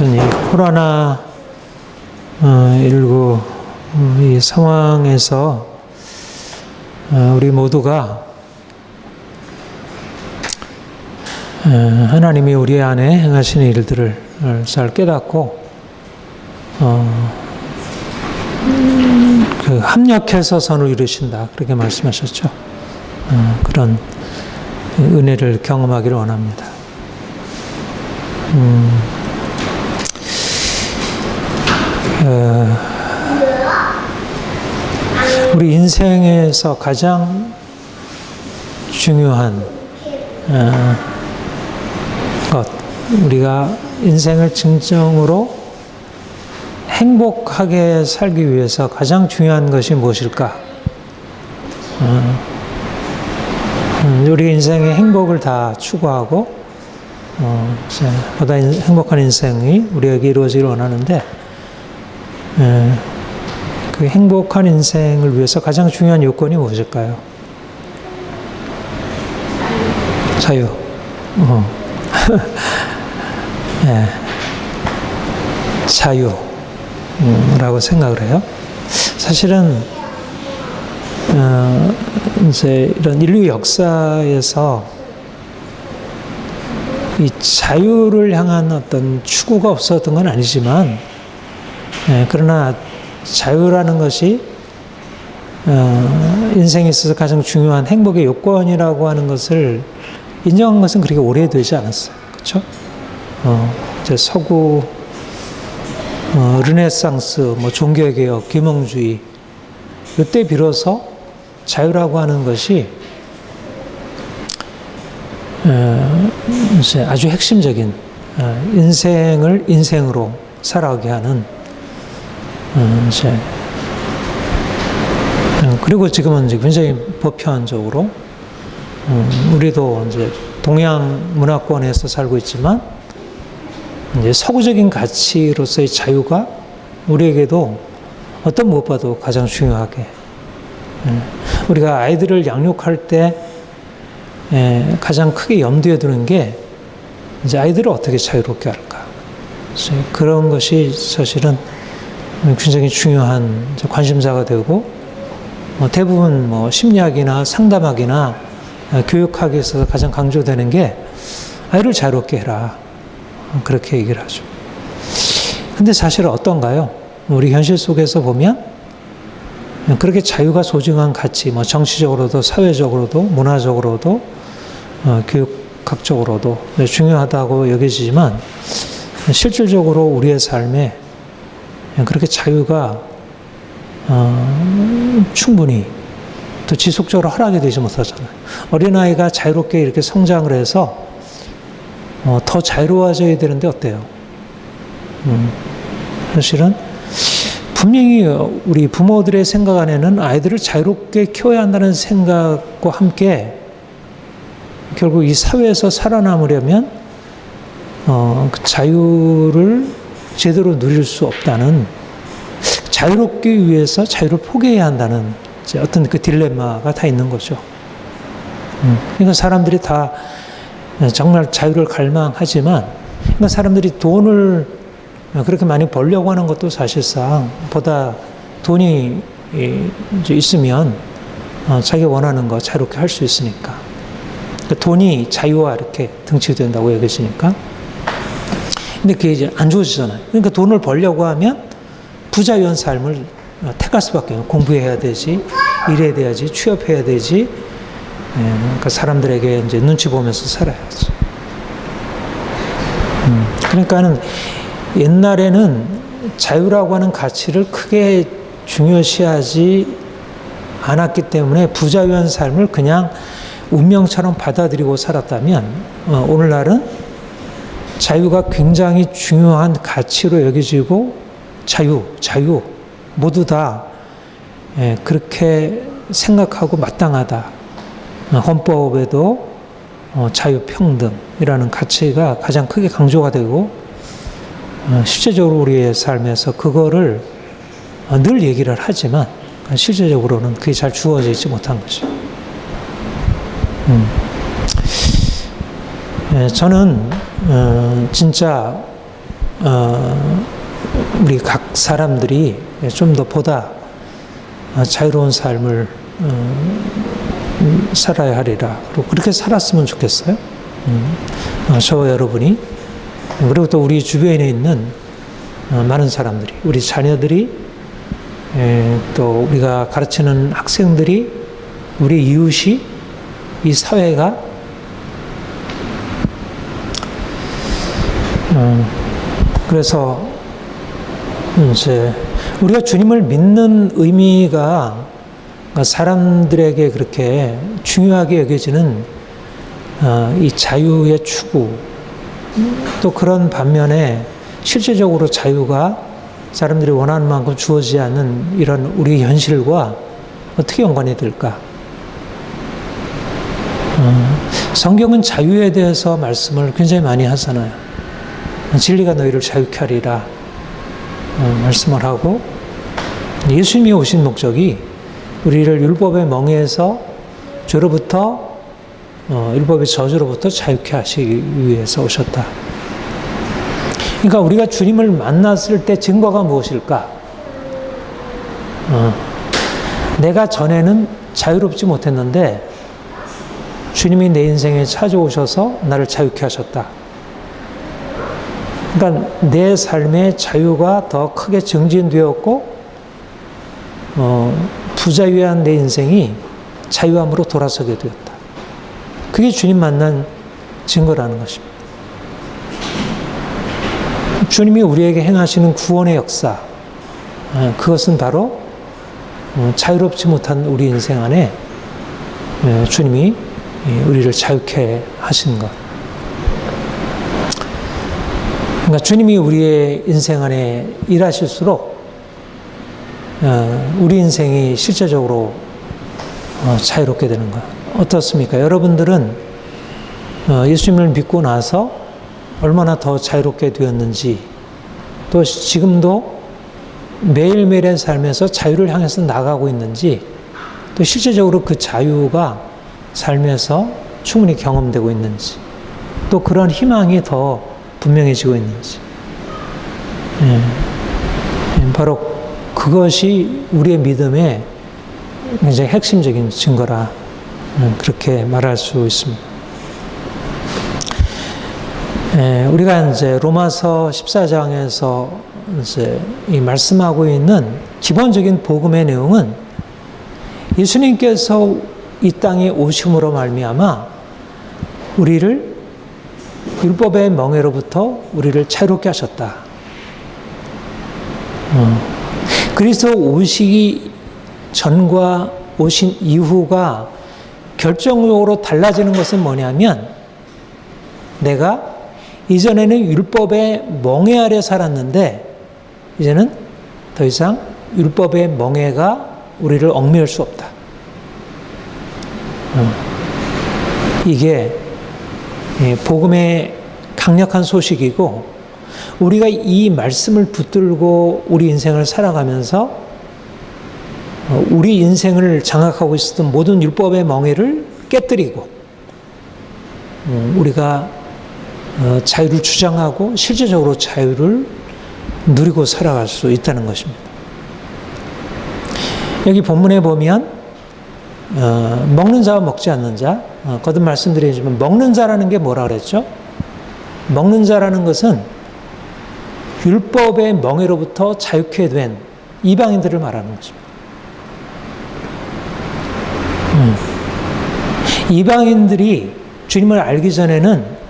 저는 이 코로나 19 이 상황에서 우리 모두가 하나님이 우리 안에 행하시는 일들을 잘 깨닫고 그 합력해서 선을 이루신다, 그렇게 말씀하셨죠. 그런 은혜를 경험하기를 원합니다. 우리 인생에서 가장 중요한 것, 우리가 인생을 진정으로 행복하게 살기 위해서 가장 중요한 것이 무엇일까? 우리 인생의 행복을 다 추구하고 보다 행복한 인생이 우리에게 이루어지길 원하는데, 그 행복한 인생을 위해서 가장 중요한 요건이 무엇일까요? 자유. 네. 자유라고 생각을 해요. 사실은 이제 이런 인류 역사에서 이 자유를 향한 어떤 추구가 없었던 건 아니지만, 그러나 자유라는 것이 인생에 있어서 가장 중요한 행복의 요건이라고 하는 것을 인정한 것은 그렇게 오래되지 않았어요. 그렇죠? 이제 서구 르네상스, 종교개혁, 계몽주의, 이때 비로소 자유라고 하는 것이 이제 아주 핵심적인 인생을 인생으로 살아가게 하는 이제 그리고 지금은 이제 굉장히 보편적으로 우리도 이제 동양 문화권에서 살고 있지만 이제 서구적인 가치로서의 자유가 우리에게도 어떤 무엇보다도 가장 중요하게, 우리가 아이들을 양육할 때 가장 크게 염두에 두는 게 이제 아이들을 어떻게 자유롭게 할까. 그런 것이 사실은 굉장히 중요한 관심사가 되고, 대부분 심리학이나 상담학이나 교육학에 있어서 가장 강조되는 게 아이를 자유롭게 해라, 그렇게 얘기를 하죠. 근데 사실은 어떤가요? 우리 현실 속에서 보면 그렇게 자유가 소중한 가치, 정치적으로도 사회적으로도 문화적으로도 교육학적으로도 중요하다고 여겨지지만, 실질적으로 우리의 삶에 그렇게 자유가 충분히 또 지속적으로 허락이 되지 못하잖아요. 어린아이가 자유롭게 이렇게 성장을 해서 더 자유로워져야 되는데 어때요? 사실은 분명히 우리 부모들의 생각 안에는 아이들을 자유롭게 키워야 한다는 생각과 함께 결국 이 사회에서 살아남으려면 그 자유를 제대로 누릴 수 없다는, 자유롭기 위해서 자유를 포기해야 한다는 어떤 그 딜레마가 다 있는 거죠. 그러니까 사람들이 다 정말 자유를 갈망하지만, 그러니까 사람들이 돈을 그렇게 많이 벌려고 하는 것도 사실상 보다 돈이 이제 있으면 자기가 원하는 거 자유롭게 할 수 있으니까, 그러니까 돈이 자유와 이렇게 등치된다고 여겨지니까. 근데 그게 이제 안 좋아지잖아요. 그러니까 돈을 벌려고 하면 부자유한 삶을 택할 수밖에 없어요. 공부해야 되지, 일해야 돼야지, 취업해야 되지. 그러니까 사람들에게 이제 눈치 보면서 살아야지. 그러니까는 옛날에는 자유라고 하는 가치를 크게 중요시하지 않았기 때문에 부자유한 삶을 그냥 운명처럼 받아들이고 살았다면, 오늘날은 자유가 굉장히 중요한 가치로 여겨지고, 자유 모두 다 그렇게 생각하고 마땅하다. 헌법에도 자유평등이라는 가치가 가장 크게 강조가 되고, 실제적으로 우리의 삶에서 그거를 늘 얘기를 하지만 실제적으로는 그게 잘 주어져 있지 못한 거죠. 저는 진짜 우리 각 사람들이 좀 더 보다 자유로운 삶을 살아야 하리라. 그리고 그렇게 살았으면 좋겠어요. 저와 여러분이, 그리고 또 우리 주변에 있는 많은 사람들이, 우리 자녀들이, 또 우리가 가르치는 학생들이, 우리 이웃이, 이 사회가 그래서 이제 우리가 주님을 믿는 의미가 사람들에게 그렇게 중요하게 여겨지는 이 자유의 추구, 또 그런 반면에 실제적으로 자유가 사람들이 원하는 만큼 주어지지 않는 이런 우리 현실과 어떻게 연관이 될까? 성경은 자유에 대해서 말씀을 굉장히 많이 하잖아요. 진리가 너희를 자유케 하리라 말씀을 하고, 예수님이 오신 목적이 우리를 율법의 멍에에서 죄로부터, 율법의 저주로부터 자유케 하시기 위해서 오셨다. 그러니까 우리가 주님을 만났을 때 증거가 무엇일까? 내가 전에는 자유롭지 못했는데 주님이 내 인생에 찾아오셔서 나를 자유케 하셨다. 그러니까 내 삶의 자유가 더 크게 증진되었고, 부자유한 내 인생이 자유함으로 돌아서게 되었다. 그게 주님 만난 증거라는 것입니다. 주님이 우리에게 행하시는 구원의 역사, 그것은 바로 자유롭지 못한 우리 인생 안에 주님이 우리를 자유케 하신 것. 그러니까 주님이 우리의 인생 안에 일하실수록 우리 인생이 실제적으로 자유롭게 되는 거예요. 어떻습니까? 여러분들은 예수님을 믿고 나서 얼마나 더 자유롭게 되었는지, 또 지금도 매일매일의 삶에서 자유를 향해서 나가고 있는지, 또 실제적으로 그 자유가 삶에서 충분히 경험되고 있는지, 또 그런 희망이 더 분명해지고 있는지. 바로 그것이 우리의 믿음의 굉장히 핵심적인 증거라, 그렇게 말할 수 있습니다. 우리가 이제 로마서 14장에서 이제 이 말씀하고 있는 기본적인 복음의 내용은 예수님께서 이 땅에 오심으로 말미암아 우리를 율법의 멍에로부터 우리를 자유롭게 하셨다. 그리스도 오시기 전과 오신 이후가 결정적으로 달라지는 것은 뭐냐면, 내가 이전에는 율법의 멍에 아래 살았는데 이제는 더 이상 율법의 멍에가 우리를 얽매일 수 없다. 이게 복음의 강력한 소식이고, 우리가 이 말씀을 붙들고 우리 인생을 살아가면서 우리 인생을 장악하고 있었던 모든 율법의 멍에를 깨뜨리고 우리가 자유를 주장하고 실제적으로 자유를 누리고 살아갈 수 있다는 것입니다. 여기 본문에 보면 먹는 자와 먹지 않는 자, 거듭 말씀드리지만 먹는 자라는 게 뭐라 그랬죠? 먹는 자라는 것은 율법의 멍에로부터 자유케 된 이방인들을 말하는 것입니다. 이방인들이 주님을 알기 전에는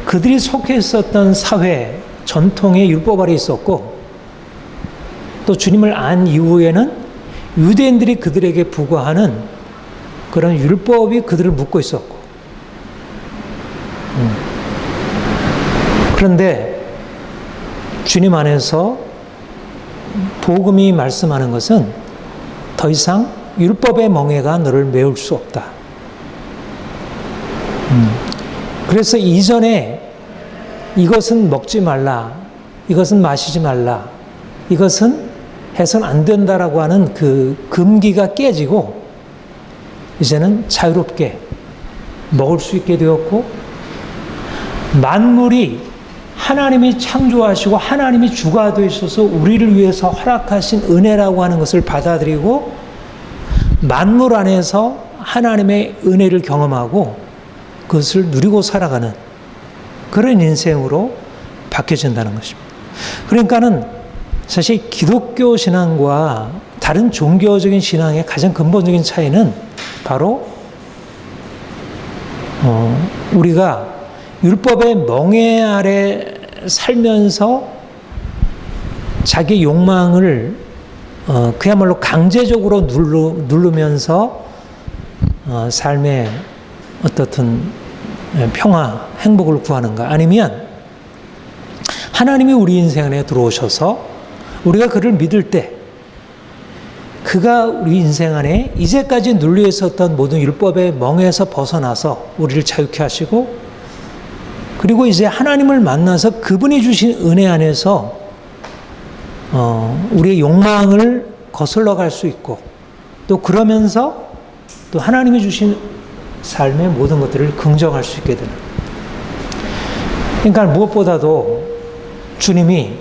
그들이 속해 있었던 사회, 전통의 율법 아래 있었고, 또 주님을 안 이후에는 유대인들이 그들에게 부과하는 그런 율법이 그들을 묶고 있었고, 그런데 주님 안에서 복음이 말씀하는 것은 더 이상 율법의 멍에가 너를 메울 수 없다. 그래서 이전에 이것은 먹지 말라, 이것은 마시지 말라, 이것은 해서는 안 된다라고 하는 그 금기가 깨지고 이제는 자유롭게 먹을 수 있게 되었고, 만물이 하나님이 창조하시고 하나님이 주가 되셔서 우리를 위해서 허락하신 은혜라고 하는 것을 받아들이고 만물 안에서 하나님의 은혜를 경험하고 그것을 누리고 살아가는 그런 인생으로 바뀌어진다는 것입니다. 그러니까는 사실 기독교 신앙과 다른 종교적인 신앙의 가장 근본적인 차이는 바로 우리가 율법의 멍에 아래 살면서 자기 욕망을 그야말로 강제적으로 누르면서 삶의 어떻든 평화, 행복을 구하는가, 아니면 하나님이 우리 인생 안에 들어오셔서 우리가 그를 믿을 때 그가 우리 인생 안에 이제까지 눌려 있었던 모든 율법의 멍에서 벗어나서 우리를 자유케 하시고, 그리고 이제 하나님을 만나서 그분이 주신 은혜 안에서 우리의 욕망을 거슬러 갈 수 있고, 또 그러면서 또 하나님이 주신 삶의 모든 것들을 긍정할 수 있게 되는. 그러니까 무엇보다도 주님이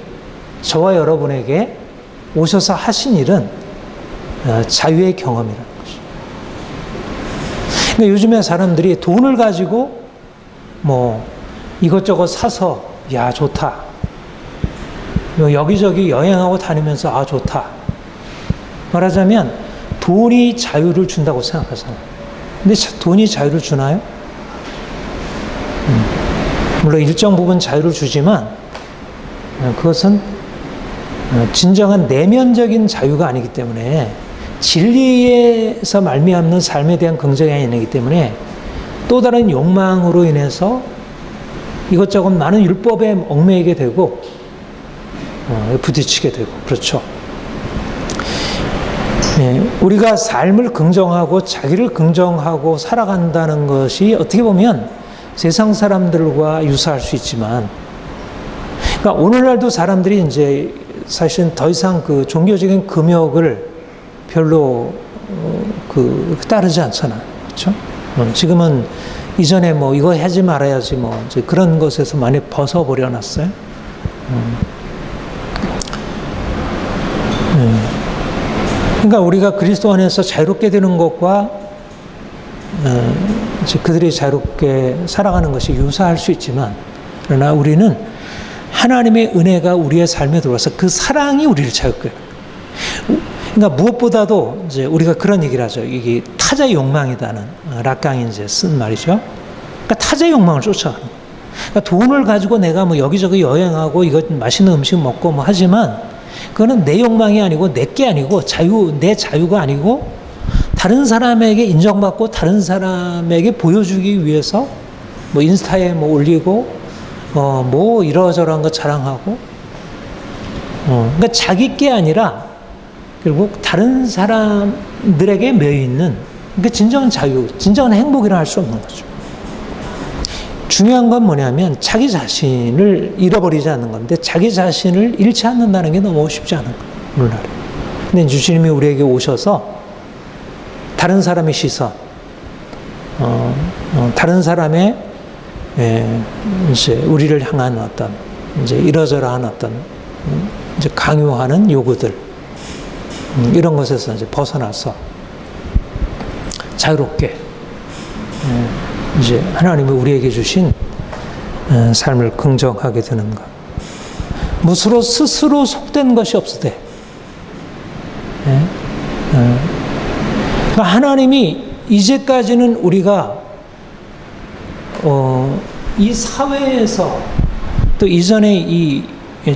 저와 여러분에게 오셔서 하신 일은 자유의 경험이라는 것이죠. 그러니까 요즘에 사람들이 돈을 가지고 뭐 이것저것 사서 야 좋다, 여기저기 여행하고 다니면서 아 좋다, 말하자면 돈이 자유를 준다고 생각하잖아요. 근데 돈이 자유를 주나요? 물론 일정 부분 자유를 주지만 그것은 진정한 내면적인 자유가 아니기 때문에, 진리에서 말미암는 삶에 대한 긍정이 아니기 때문에 또 다른 욕망으로 인해서 이것저것 많은 율법에 얽매이게 되고 부딪히게 되고, 그렇죠. 우리가 삶을 긍정하고 자기를 긍정하고 살아간다는 것이 어떻게 보면 세상 사람들과 유사할 수 있지만, 그러니까 오늘날도 사람들이 이제 사실은 더 이상 그 종교적인 금욕을 별로 따르지 않잖아요. 그렇죠? 지금은 이전에 뭐 이거 하지 말아야지 뭐 이제 그런 것에서 많이 벗어버려 놨어요. 그러니까 우리가 그리스도 안에서 자유롭게 되는 것과 이제 그들이 자유롭게 살아가는 것이 유사할 수 있지만, 그러나 우리는 하나님의 은혜가 우리의 삶에 들어와서 그 사랑이 우리를 자유롭게. 그러니까 무엇보다도 이제 우리가 그런 얘기를 하죠. 이게 타자의 욕망이다는 락강이 이제 쓴 말이죠. 그러니까 타자의 욕망을 쫓아가는 거예요. 그러니까 돈을 가지고 내가 뭐 여기저기 여행하고 이거 맛있는 음식 먹고 뭐 하지만 그거는 내 욕망이 아니고 내 게 아니고 내 자유가 아니고 다른 사람에게 인정받고 다른 사람에게 보여주기 위해서 뭐 인스타에 뭐 올리고 뭐 이러저러한 거 자랑하고 그러니까 자기 게 아니라 결국 다른 사람들에게 매여 있는, 그러니까 진정한 자유, 진정한 행복이라 할 수 없는 거죠. 중요한 건 뭐냐면 자기 자신을 잃어버리지 않는 건데, 자기 자신을 잃지 않는다는 게 너무 쉽지 않은 거예요, 오늘날에. 근데 주님이 우리에게 오셔서 다른 사람의 시선, 다른 사람의 이제 우리를 향한 어떤 이제 이러저러한 어떤 이제 강요하는 요구들, 이런 것에서 이제 벗어나서 자유롭게 이제 하나님이 우리에게 주신 삶을 긍정하게 되는 것. 무엇으로 스스로 속된 것이 없으되, 그러니까 하나님이 이제까지는 우리가 이 사회에서 또 이전에 이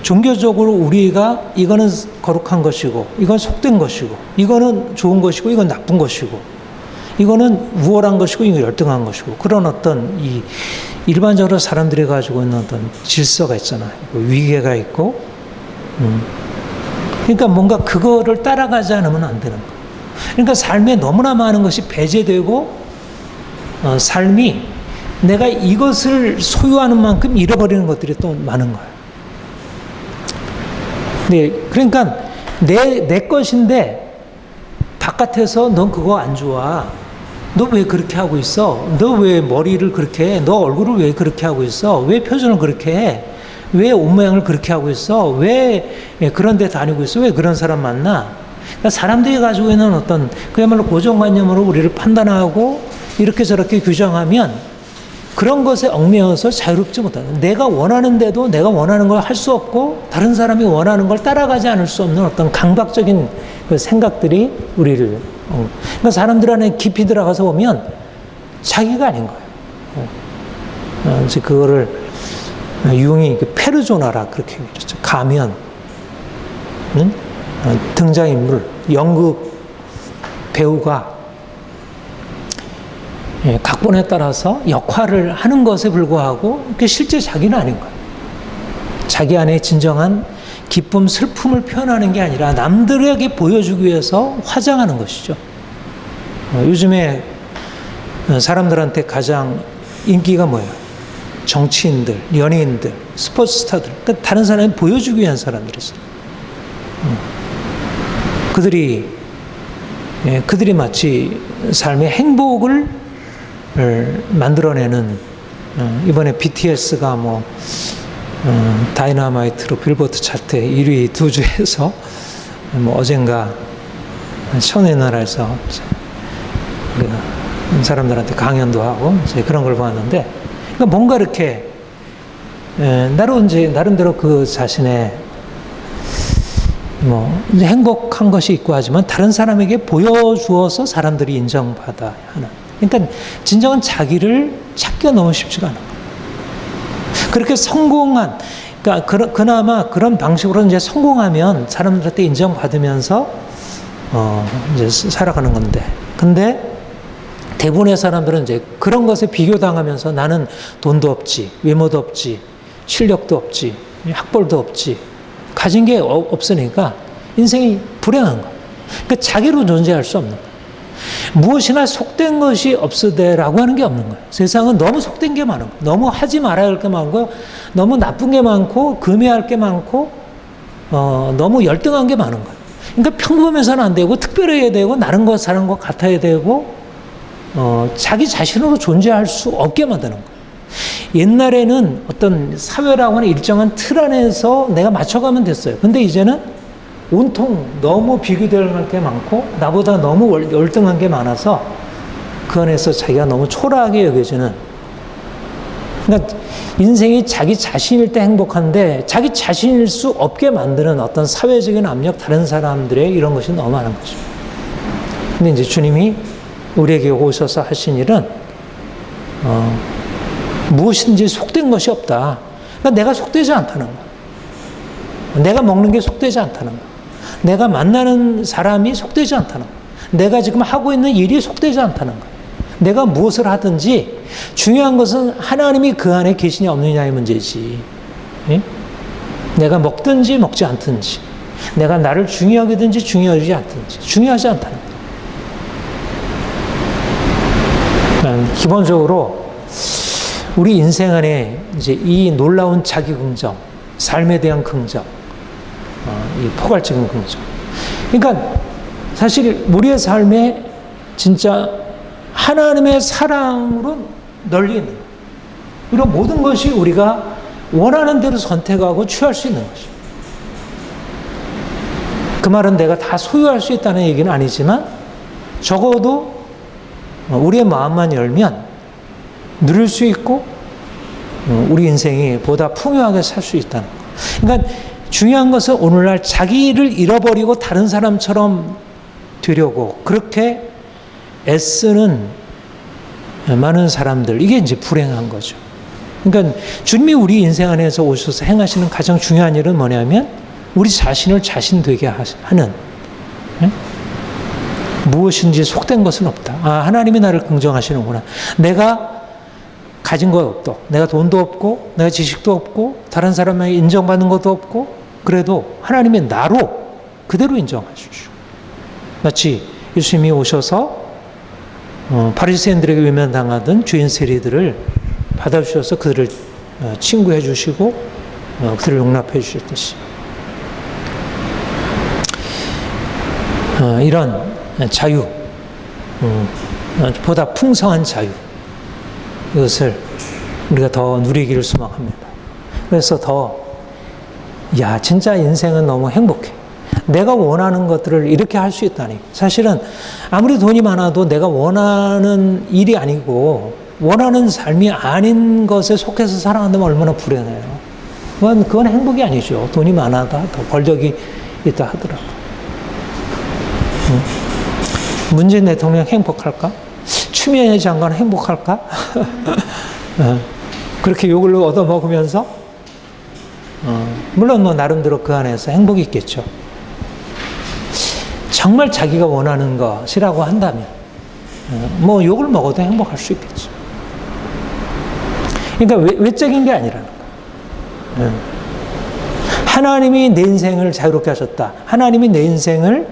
종교적으로 우리가 이거는 거룩한 것이고 이건 속된 것이고 이거는 좋은 것이고 이건 나쁜 것이고 이거는 우월한 것이고 이건 열등한 것이고, 그런 어떤 이 일반적으로 사람들이 가지고 있는 어떤 질서가 있잖아요. 위계가 있고 그러니까 뭔가 그거를 따라가지 않으면 안 되는 거예요. 그러니까 삶에 너무나 많은 것이 배제되고 삶이 내가 이것을 소유하는 만큼 잃어버리는 것들이 또 많은 거예요. 네, 그러니까 내 것인데 바깥에서 넌 그거 안 좋아, 너 왜 그렇게 하고 있어, 너 왜 머리를 그렇게 해, 너 얼굴을 왜 그렇게 하고 있어, 왜 표정을 그렇게 해, 왜 옷 모양을 그렇게 하고 있어? 왜 그런 데 다니고 있어? 왜 그런 사람 만나? 그러니까 사람들이 가지고 있는 어떤 그야말로 고정관념으로 우리를 판단하고 이렇게 저렇게 규정하면 그런 것에 얽매여서 자유롭지 못하다. 내가 원하는데도 내가 원하는 걸 할 수 없고 다른 사람이 원하는 걸 따라가지 않을 수 없는 어떤 강박적인 그 생각들이 우리를 그러니까 사람들 안에 깊이 들어가서 보면 자기가 아닌 거예요. 이제 그거를 융이 페르조나라 그렇게 얘기했죠. 가면, 등장인물, 연극 배우가 각본에 따라서 역할을 하는 것에 불구하고 그게 실제 자기는 아닌 거예요. 자기 안에 진정한 기쁨, 슬픔을 표현하는 게 아니라 남들에게 보여주기 위해서 화장하는 것이죠. 요즘에 사람들한테 가장 인기가 뭐예요? 정치인들, 연예인들, 스포츠스타들, 그러니까 다른 사람이 보여주기 위한 사람들이죠. 그들이 마치 삶의 행복을 만들어내는 이번에 BTS가 다이너마이트로 빌보드 차트 1위 2주에서 어젠가 천의 나라에서 사람들한테 강연도 하고 그런 걸 봤는데 그러니까 뭔가 이렇게 나름대로 그 자신의 이제 행복한 것이 있고 하지만 다른 사람에게 보여주어서 사람들이 인정받아야 하는 그러니까 진정한 자기를 찾기가 너무 쉽지가 않아요. 그렇게 성공한 그러니까 그나마 그런 방식으로 이제 성공하면 사람들한테 인정받으면서 이제 살아가는 건데 근데 대부분의 사람들은 이제 그런 것에 비교당하면서 나는 돈도 없지, 외모도 없지, 실력도 없지, 학벌도 없지, 가진 게 없으니까 인생이 불행한 거야. 그러니까 자기로 존재할 수 없는 거야. 무엇이나 속된 것이 없으되라고 하는 게 없는 거예요. 세상은 너무 속된 게 많은 거예요. 너무 하지 말아야 할 게 많고, 너무 나쁜 게 많고, 금해할 게 많고, 너무 열등한 게 많은 거예요. 그러니까 평범해서는 안 되고, 특별해야 되고, 다른 것, 사는 것 같아야 되고, 자기 자신으로 존재할 수 없게 만드는 거예요. 옛날에는 어떤 사회라고 하는 일정한 틀 안에서 내가 맞춰가면 됐어요. 근데 이제는 온통 너무 비교될 게 많고 나보다 너무 열등한 게 많아서 그 안에서 자기가 너무 초라하게 여겨지는 그러니까 인생이 자기 자신일 때 행복한데 자기 자신일 수 없게 만드는 어떤 사회적인 압력, 다른 사람들의 이런 것이 너무 많은 거죠. 근데 이제 주님이 우리에게 오셔서 하신 일은 무엇인지 속된 것이 없다. 그러니까 내가 속되지 않다는 거야. 내가 먹는 게 속되지 않다는 거야. 내가 만나는 사람이 속되지 않다는 거야. 내가 지금 하고 있는 일이 속되지 않다는 거야. 내가 무엇을 하든지 중요한 것은 하나님이 그 안에 계시냐 없느냐의 문제지. 예? 내가 먹든지 먹지 않든지 내가 나를 중요하게 든지 중요하지 않든지 중요하지 않다는 거야. 기본적으로 우리 인생 안에 이제 이 놀라운 자기 긍정, 삶에 대한 긍정, 이 포괄적인 긍정. 그러니까 사실 우리의 삶에 진짜 하나님의 사랑으로 널리 있는 거예요. 그리고 모든 것이 우리가 원하는 대로 선택하고 취할 수 있는 것이죠. 그 말은 내가 다 소유할 수 있다는 얘기는 아니지만 적어도 우리의 마음만 열면 누릴 수 있고 우리 인생이 보다 풍요하게 살 수 있다는 거. 그러니까 중요한 것은 오늘날 자기를 잃어버리고 다른 사람처럼 되려고 그렇게 애쓰는 많은 사람들, 이게 이제 불행한 거죠. 그러니까 주님이 우리 인생 안에서 오셔서 행하시는 가장 중요한 일은 뭐냐면 우리 자신을 자신 되게 하는 무엇인지 속된 것은 없다. 하나님이 나를 긍정하시는구나. 내가 가진 것 없고, 내가 돈도 없고, 내가 지식도 없고, 다른 사람에게 인정받는 것도 없고, 그래도 하나님이 나로 그대로 인정하시죠. 마치 예수님이 오셔서 바리새인들에게 외면당하던 죄인 세리들을 받아주셔서 그들을 친구해 주시고 그들을 용납해 주셨듯이 이런 자유, 보다 풍성한 자유, 이것을 우리가 더 누리기를 소망합니다. 그래서 더 야, 진짜 인생은 너무 행복해. 내가 원하는 것들을 이렇게 할 수 있다니. 사실은 아무리 돈이 많아도 내가 원하는 일이 아니고 원하는 삶이 아닌 것에 속해서 살아간다면 얼마나 불행해요. 그건 행복이 아니죠. 돈이 많아도 더 권력이 있다 하더라도. 문재인 대통령 행복할까? 추미애 장관 행복할까? 그렇게 욕을 얻어먹으면서 물론 뭐 나름대로 그 안에서 행복이 있겠죠. 정말 자기가 원하는 것이라고 한다면 뭐 욕을 먹어도 행복할 수 있겠죠. 그러니까 외적인 게 아니라는 거예요. 하나님이 내 인생을 자유롭게 하셨다. 하나님이 내 인생을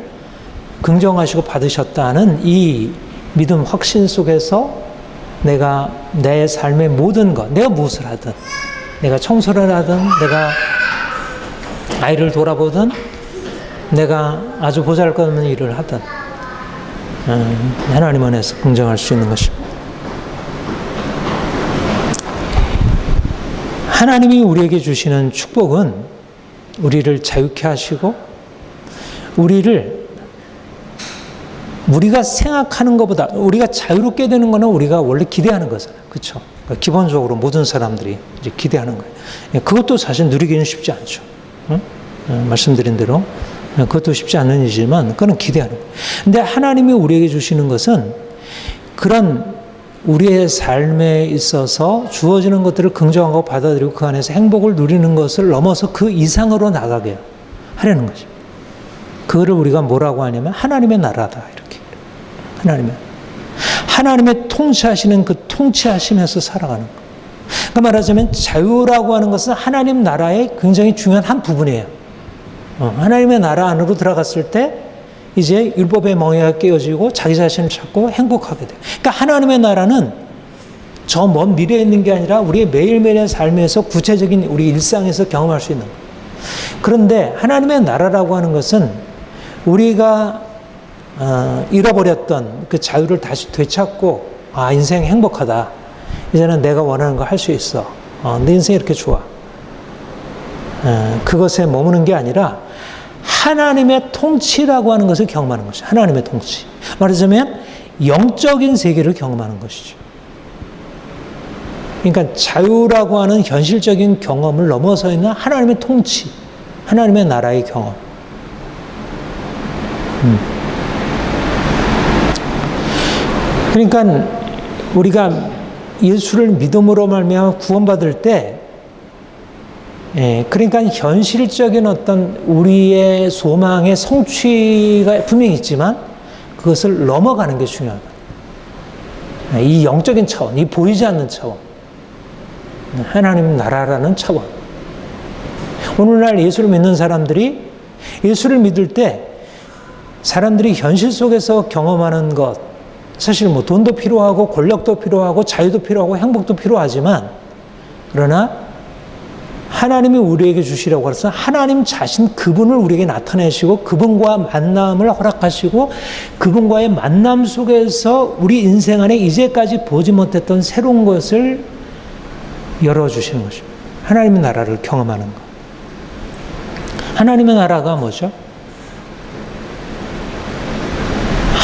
긍정하시고 받으셨다는 이 믿음 확신 속에서 내가 내 삶의 모든 것, 내가 무엇을 하든, 내가 청소를 하든, 내가 아이를 돌아보든, 내가 아주 보잘것없는 일을 하든 하나님 안에서 긍정할 수 있는 것입니다. 하나님이 우리에게 주시는 축복은 우리를 자유케 하시고 우리가 생각하는 것보다 우리가 자유롭게 되는 것은 우리가 원래 기대하는 거잖아요. 그렇죠? 그러니까 기본적으로 모든 사람들이 이제 기대하는 거예요. 그것도 사실 누리기는 쉽지 않죠. 말씀드린 대로 그것도 쉽지 않은 일이지만 그건 기대하는 거예요. 근데 하나님이 우리에게 주시는 것은 그런 우리의 삶에 있어서 주어지는 것들을 긍정하고 받아들이고 그 안에서 행복을 누리는 것을 넘어서 그 이상으로 나가게 하려는 거죠. 그거를 우리가 뭐라고 하냐면 하나님의 나라다 이렇게. 하나님의 통치하시는 그 통치하심에서 살아가는 거. 그러니까 말하자면 자유라고 하는 것은 하나님 나라의 굉장히 중요한 한 부분이에요. 하나님의 나라 안으로 들어갔을 때 이제 율법의 멍에가 깨어지고 자기 자신을 찾고 행복하게 돼요. 그러니까 하나님의 나라는 저 먼 미래에 있는 게 아니라 우리의 매일매일의 삶에서 구체적인 우리 일상에서 경험할 수 있는 거예요. 그런데 하나님의 나라라고 하는 것은 우리가 잃어버렸던 그 자유를 다시 되찾고 인생 행복하다. 이제는 내가 원하는 거 할 수 있어. 내 인생이 이렇게 좋아. 그것에 머무는 게 아니라 하나님의 통치라고 하는 것을 경험하는 것이죠. 하나님의 통치. 말하자면 영적인 세계를 경험하는 것이죠. 그러니까 자유라고 하는 현실적인 경험을 넘어서 있는 하나님의 통치, 하나님의 나라의 경험. 그러니까 우리가 예수를 믿음으로 말미암아 구원받을 때 그러니까 현실적인 어떤 우리의 소망의 성취가 분명히 있지만 그것을 넘어가는 게 중요하다. 이 영적인 차원, 이 보이지 않는 차원, 하나님 나라라는 차원. 오늘날 예수를 믿는 사람들이 예수를 믿을 때 사람들이 현실 속에서 경험하는 것, 사실 뭐 돈도 필요하고 권력도 필요하고 자유도 필요하고 행복도 필요하지만 그러나 하나님이 우리에게 주시라고 해서 하나님 자신 그분을 우리에게 나타내시고 그분과 만남을 허락하시고 그분과의 만남 속에서 우리 인생 안에 이제까지 보지 못했던 새로운 것을 열어주시는 것입니다. 하나님의 나라를 경험하는 것. 하나님의 나라가 뭐죠?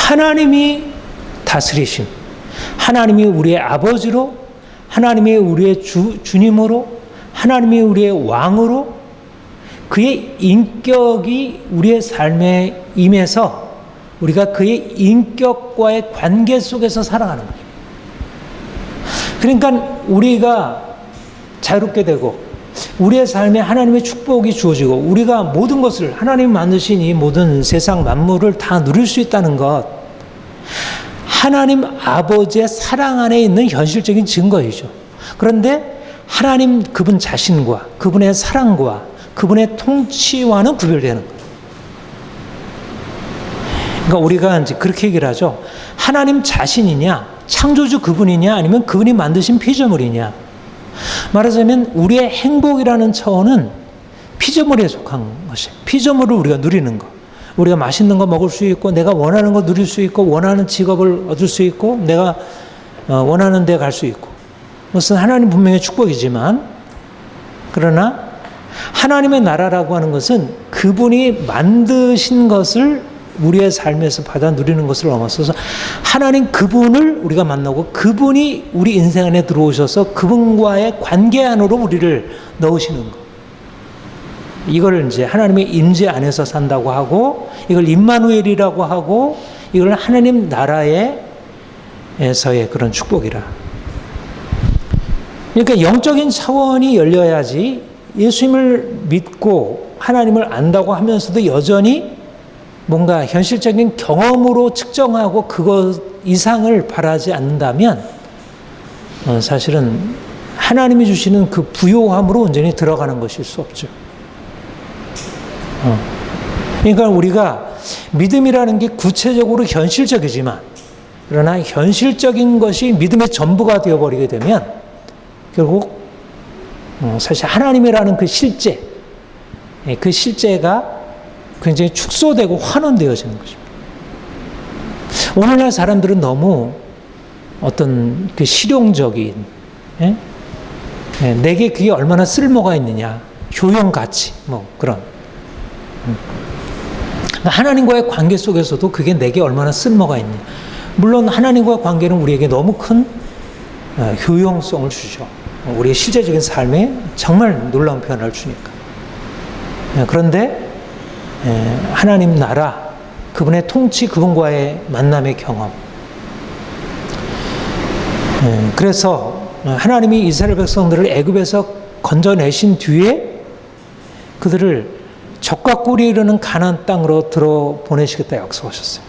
하나님이 다스리심, 하나님이 우리의 아버지로, 하나님이 우리의 주님으로, 하나님이 우리의 왕으로 그의 인격이 우리의 삶에 임해서 우리가 그의 인격과의 관계 속에서 살아가는 거죠. 그러니까 우리가 자유롭게 되고 우리의 삶에 하나님의 축복이 주어지고 우리가 모든 것을 하나님이 만드신 이 모든 세상 만물을 다 누릴 수 있다는 것, 하나님 아버지의 사랑 안에 있는 현실적인 증거이죠. 그런데 하나님 그분 자신과 그분의 사랑과 그분의 통치와는 구별되는 거예요. 그러니까 우리가 이제 그렇게 얘기를 하죠. 하나님 자신이냐, 창조주 그분이냐, 아니면 그분이 만드신 피조물이냐. 말하자면 우리의 행복이라는 차원은 피조물에 속한 것이에요. 피조물을 우리가 누리는 것. 우리가 맛있는 거 먹을 수 있고 내가 원하는 거 누릴 수 있고 원하는 직업을 얻을 수 있고 내가 원하는 데 갈 수 있고 그것은 하나님 분명히 축복이지만 그러나 하나님의 나라라고 하는 것은 그분이 만드신 것을 우리의 삶에서 받아 누리는 것을 넘어서서 하나님 그분을 우리가 만나고 그분이 우리 인생 안에 들어오셔서 그분과의 관계 안으로 우리를 넣으시는 것. 이걸 이제 하나님의 임재 안에서 산다고 하고, 이걸 임마누엘이라고 하고, 이걸 하나님 나라에서의 그런 축복이라. 그러니까 영적인 차원이 열려야지 예수님을 믿고 하나님을 안다고 하면서도 여전히 뭔가 현실적인 경험으로 측정하고 그것 이상을 바라지 않는다면 사실은 하나님이 주시는 그 부요함으로 온전히 들어가는 것일 수 없죠. 그러니까 우리가 믿음이라는 게 구체적으로 현실적이지만, 그러나 현실적인 것이 믿음의 전부가 되어버리게 되면 결국 사실 하나님이라는 그 실제, 그 실제가 굉장히 축소되고 환원되어지는 것입니다. 오늘날 사람들은 너무 어떤 그 실용적인, 내게 그게 얼마나 쓸모가 있느냐, 효용 가치, 뭐 그런. 하나님과의 관계 속에서도 그게 내게 얼마나 쓸모가 있느냐. 물론 하나님과의 관계는 우리에게 너무 큰 효용성을 주죠. 우리의 실제적인 삶에 정말 놀라운 변화를 주니까. 그런데 하나님 나라, 그분의 통치, 그분과의 만남의 경험. 그래서 하나님이 이스라엘 백성들을 애굽에서 건져내신 뒤에 그들을 적과 꿀이 흐르는 가나안 땅으로 들어 보내시겠다 약속하셨어요.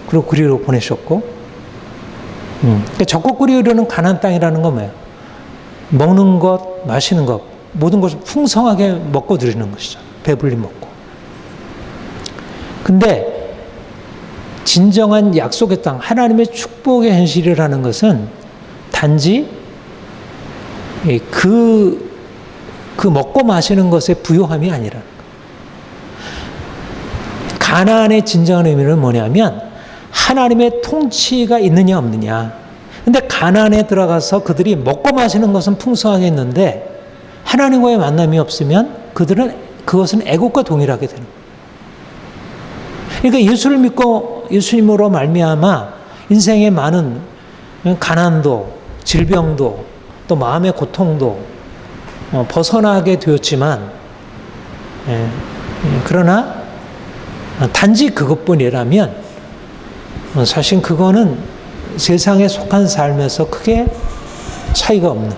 그리고 그리로 보내셨고, 그러니까 적과 꿀이 흐르는 가나안 땅이라는 건 뭐예요? 먹는 것, 마시는 것, 모든 것을 풍성하게 먹고 드리는 것이죠. 배불리 먹고. 근데 진정한 약속의 땅, 하나님의 축복의 현실이라는 것은 단지 그 먹고 마시는 것의 부요함이 아니라, 가나안의 진정한 의미는 뭐냐면 하나님의 통치가 있느냐 없느냐. 근데 가나안에 들어가서 그들이 먹고 마시는 것은 풍성하게 했는데 하나님과의 만남이 없으면 그것은 애국과 동일하게 되는 거예요. 그러니까 예수를 믿고 예수님으로 말미암아 인생의 많은 가난도, 질병도, 또 마음의 고통도 벗어나게 되었지만, 그러나 단지 그것뿐이라면 사실 그거는 세상에 속한 삶에서 크게 차이가 없는.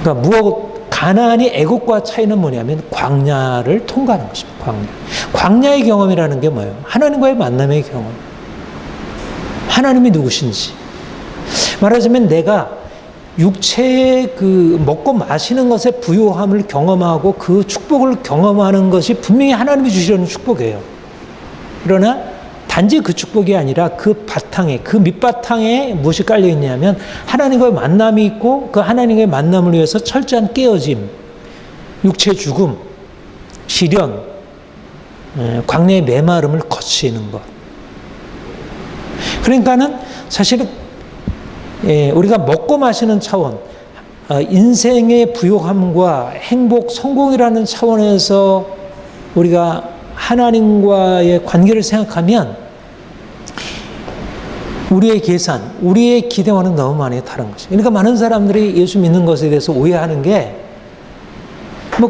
그러니까 가나안이 애국과 차이는 뭐냐면 광야를 통과하는 것입니다. 광야의 경험이라는 게 뭐예요? 하나님과의 만남의 경험. 하나님이 누구신지. 말하자면 내가 육체의 그 먹고 마시는 것의 부요함을 경험하고 그 축복을 경험하는 것이 분명히 하나님이 주시려는 축복이에요. 그러나 단지 그 축복이 아니라 그 바탕에, 그 밑바탕에 무엇이 깔려 있냐면 하나님과의 만남이 있고, 그 하나님과의 만남을 위해서 철저한 깨어짐, 육체의 죽음, 시련, 광야의 메마름을 거치는 것. 그러니까는 사실은 우리가 먹고 마시는 차원, 인생의 부요함과 행복, 성공이라는 차원에서 우리가 하나님과의 관계를 생각하면 우리의 계산, 우리의 기대와는 너무 많이 다른 것이죠. 그러니까 많은 사람들이 예수 믿는 것에 대해서 오해하는 게,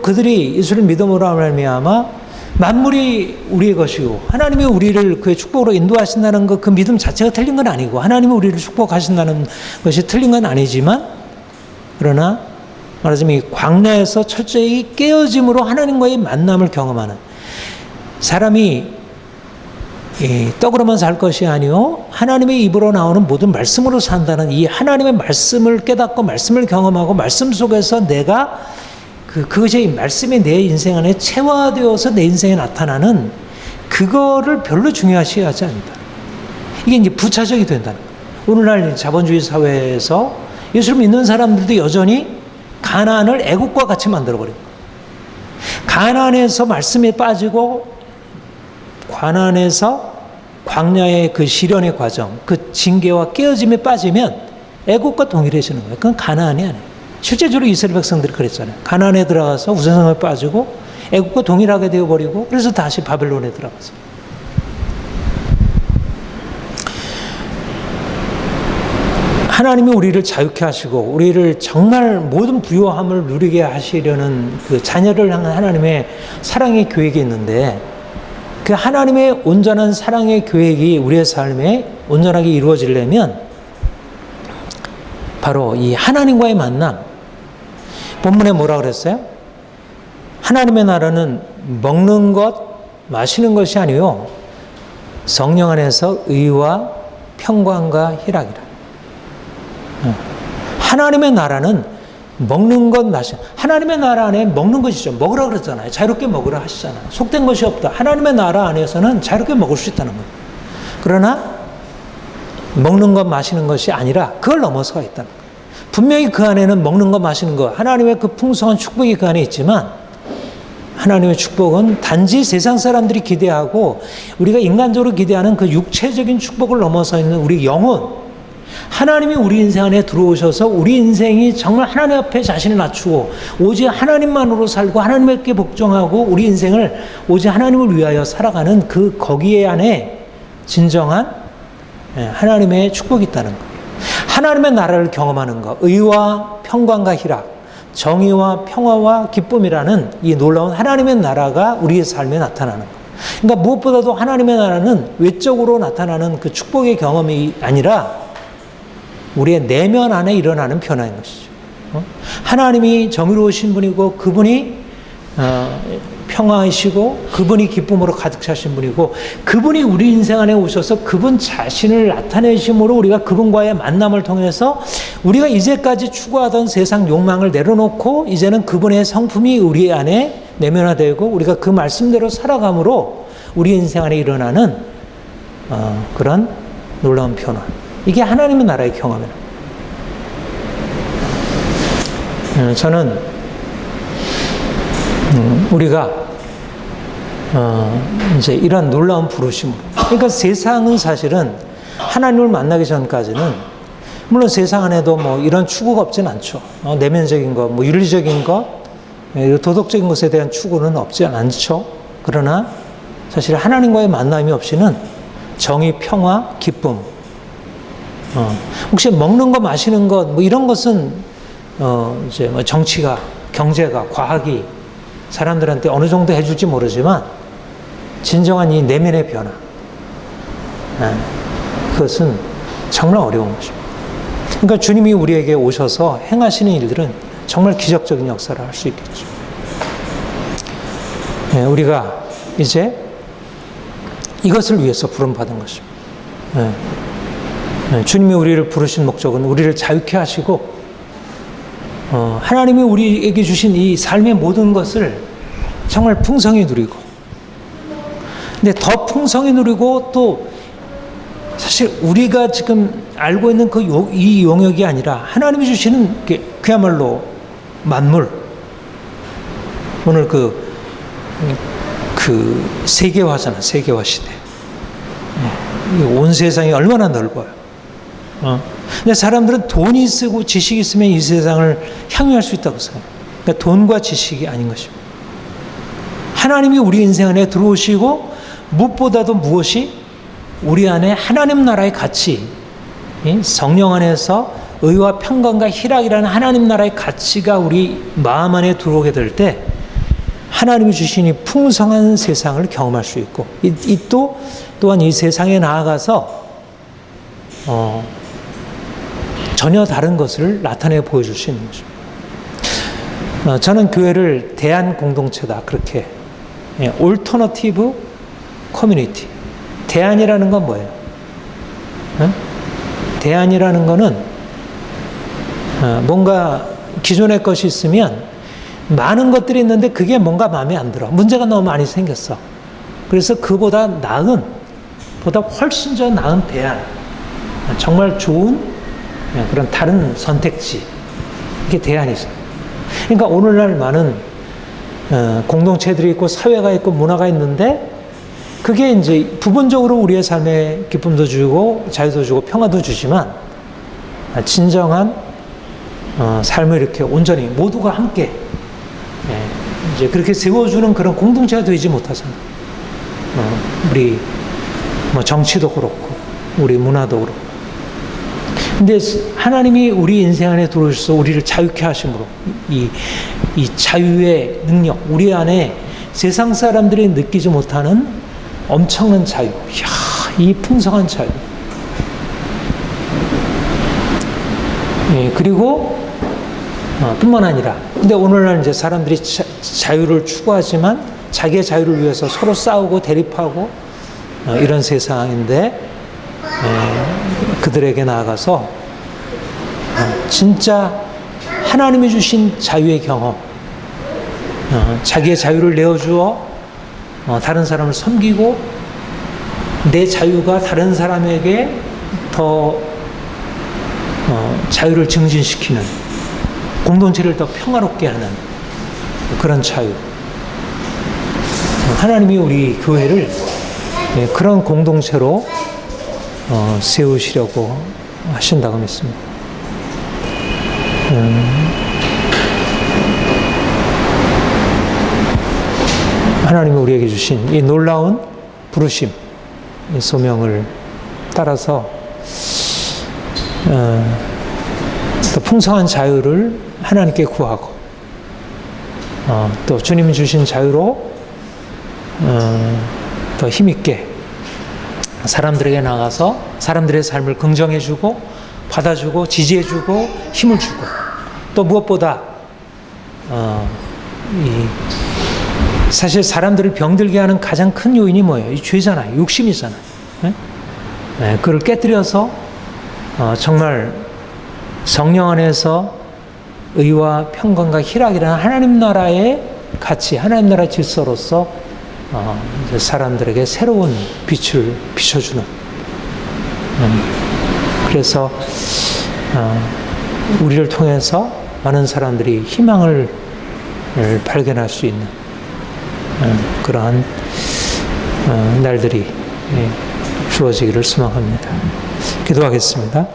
그들이 예수를 믿음으로 말미암아 만물이 우리의 것이고 하나님이 우리를 그의 축복으로 인도하신다는 그 믿음 자체가 틀린 건 아니고, 하나님이 우리를 축복하신다는 것이 틀린 건 아니지만, 그러나 말하자면 이 광야에서 철저히 깨어짐으로 하나님과의 만남을 경험하는 사람이 떡으로만 살 것이 아니요 하나님의 입으로 나오는 모든 말씀으로 산다는 이 하나님의 말씀을 깨닫고 말씀을 경험하고 말씀 속에서 내가 그것이 말씀이 내 인생 안에 체화되어서 내 인생에 나타나는 그거를 별로 중요하지 않습니다. 이게 이제 부차적이 된다는 거예요. 오늘날 자본주의 사회에서 예수를 믿는 사람들도 여전히 가나안을 애국과 같이 만들어버린 거예요. 가나안에서 말씀에 빠지고 가나안에서 광야의 그 시련의 과정, 그 징계와 깨어짐에 빠지면 애국과 동일해지는 거예요. 그건 가나안이 아니에요. 실제적으로 이스라엘 백성들이 그랬잖아요. 가나안에 들어가서 우상숭배에 빠지고 애국과 동일하게 되어버리고 그래서 다시 바벨론에 들어가서. 하나님이 우리를 자유케 하시고 우리를 정말 모든 부요함을 누리게 하시려는 그 자녀를 향한 하나님의 사랑의 계획이 있는데 그 하나님의 온전한 사랑의 계획이 우리의 삶에 온전하게 이루어지려면 바로 이 하나님과의 만남. 본문에 뭐라 그랬어요? 하나님의 나라는 먹는 것, 마시는 것이 아니요 성령 안에서 의와 평강과 희락이라. 하나님의 나라는 먹는 것, 마시는 것. 하나님의 나라 안에 먹는 것이죠. 먹으라 그랬잖아요. 자유롭게 먹으라 하시잖아요. 속된 것이 없다. 하나님의 나라 안에서는 자유롭게 먹을 수 있다는 거예요. 그러나 먹는 것, 마시는 것이 아니라 그걸 넘어서가 있다는 거예요. 분명히 그 안에는 먹는 것, 마시는 것, 하나님의 그 풍성한 축복이 그 안에 있지만 하나님의 축복은 단지 세상 사람들이 기대하고 우리가 인간적으로 기대하는 그 육체적인 축복을 넘어서 있는 우리 영혼, 하나님이 우리 인생 안에 들어오셔서 우리 인생이 정말 하나님 앞에 자신을 낮추고 오직 하나님만으로 살고 하나님께 복종하고 우리 인생을 오직 하나님을 위하여 살아가는 그 거기에 안에 진정한 하나님의 축복이 있다는 것. 하나님의 나라를 경험하는 것, 의와 평강과 희락, 정의와 평화와 기쁨이라는 이 놀라운 하나님의 나라가 우리의 삶에 나타나는 것. 그러니까 무엇보다도 하나님의 나라는 외적으로 나타나는 그 축복의 경험이 아니라 우리의 내면 안에 일어나는 변화인 것이죠. 하나님이 정의로우신 분이고 그분이 평화이시고 그분이 기쁨으로 가득 차신 분이고 그분이 우리 인생 안에 오셔서 그분 자신을 나타내심으로 우리가 그분과의 만남을 통해서 우리가 이제까지 추구하던 세상 욕망을 내려놓고 이제는 그분의 성품이 우리 안에 내면화되고 우리가 그 말씀대로 살아감으로 우리 인생 안에 일어나는 그런 놀라운 변화. 이게 하나님의 나라의 경험이에요. 저는 우리가 이제 이런 놀라운 부르심으로, 그러니까 세상은 사실은 하나님을 만나기 전까지는 물론 세상 안에도 뭐 이런 추구가 없진 않죠. 내면적인 것, 뭐 윤리적인 것, 도덕적인 것에 대한 추구는 없지 않죠. 그러나 사실 하나님과의 만남이 없이는 정의, 평화, 기쁨, 혹시 먹는 거, 마시는 것, 뭐 이런 것은, 이제 뭐 정치가, 경제가, 과학이 사람들한테 어느 정도 해줄지 모르지만, 진정한 이 내면의 변화, 그것은 정말 어려운 것입니다. 그러니까 주님이 우리에게 오셔서 행하시는 일들은 정말 기적적인 역사를 할 수 있겠죠. 우리가 이제 이것을 위해서 부름받은 것입니다. 주님이 우리를 부르신 목적은 우리를 자유케 하시고 하나님이 우리에게 주신 이 삶의 모든 것을 정말 풍성히 누리고 근데 더 풍성히 누리고 또 사실 우리가 지금 알고 있는 이 영역이 아니라 하나님이 주시는 그야말로 만물 오늘 그 세계화잖아. 세계화 시대. 온 세상이 얼마나 넓어요. 근데 사람들은 돈이 쓰고 지식이 있으면 이 세상을 향유할 수 있다고 생각해요. 그러니까 돈과 지식이 아닌 것입니다. 하나님이 우리 인생 안에 들어오시고 무엇보다도 무엇이 우리 안에 하나님 나라의 가치, 성령 안에서 의와 평강과 희락이라는 하나님 나라의 가치가 우리 마음 안에 들어오게 될 때 하나님이 주신 이 풍성한 세상을 경험할 수 있고 또한 이 세상에 나아가서 전혀 다른 것을 나타내 보여줄 수 있는 것입니다. 저는 교회를 대안 공동체다 그렇게 올터너티브 커뮤니티. 대안이라는 건 뭐예요? 대안이라는 거는 뭔가 기존의 것이 있으면 많은 것들이 있는데 그게 뭔가 마음에 안 들어. 문제가 너무 많이 생겼어. 그래서 그보다 보다 훨씬 더 나은 대안. 정말 좋은 그런 다른 선택지. 이게 대안이죠. 그러니까 오늘날 많은 공동체들이 있고 사회가 있고 문화가 있는데 그게 이제 부분적으로 우리의 삶에 기쁨도 주고 자유도 주고 평화도 주지만 진정한 삶을 이렇게 온전히 모두가 함께 이제 그렇게 세워주는 그런 공동체가 되지 못하잖아. 우리 뭐 정치도 그렇고 우리 문화도 그렇고. 근데 하나님이 우리 인생 안에 들어오셔서 우리를 자유케 하심으로 이 자유의 능력, 우리 안에 세상 사람들이 느끼지 못하는 엄청난 자유, 이야, 이 풍성한 자유. 그리고 뿐만 아니라, 근데 오늘날 이제 사람들이 자유를 추구하지만 자기의 자유를 위해서 서로 싸우고 대립하고 이런 세상인데, 그들에게 나아가서 진짜 하나님이 주신 자유의 경험, 자기의 자유를 내어주어 다른 사람을 섬기고 내 자유가 다른 사람에게 더 자유를 증진시키는, 공동체를 더 평화롭게 하는 그런 자유. 하나님이 우리 교회를 그런 공동체로 세우시려고 하신다고 믿습니다. 하나님이 우리에게 주신 이 놀라운 부르심, 이 소명을 따라서 또 풍성한 자유를 하나님께 구하고 또 주님이 주신 자유로 더 힘있게 사람들에게 나가서 사람들의 삶을 긍정해주고 받아주고 지지해주고 힘을 주고, 또 무엇보다 사실 사람들을 병들게 하는 가장 큰 요인이 뭐예요? 이 죄잖아요. 욕심이잖아요. 그걸 깨뜨려서 정말 성령 안에서 의와 평강과 희락이라는 하나님 나라의 가치, 하나님 나라의 질서로서 이제 사람들에게 새로운 빛을 비춰주는, 그래서 우리를 통해서 많은 사람들이 희망을 발견할 수 있는 그러한 날들이 주어지기를 소망합니다. 기도하겠습니다.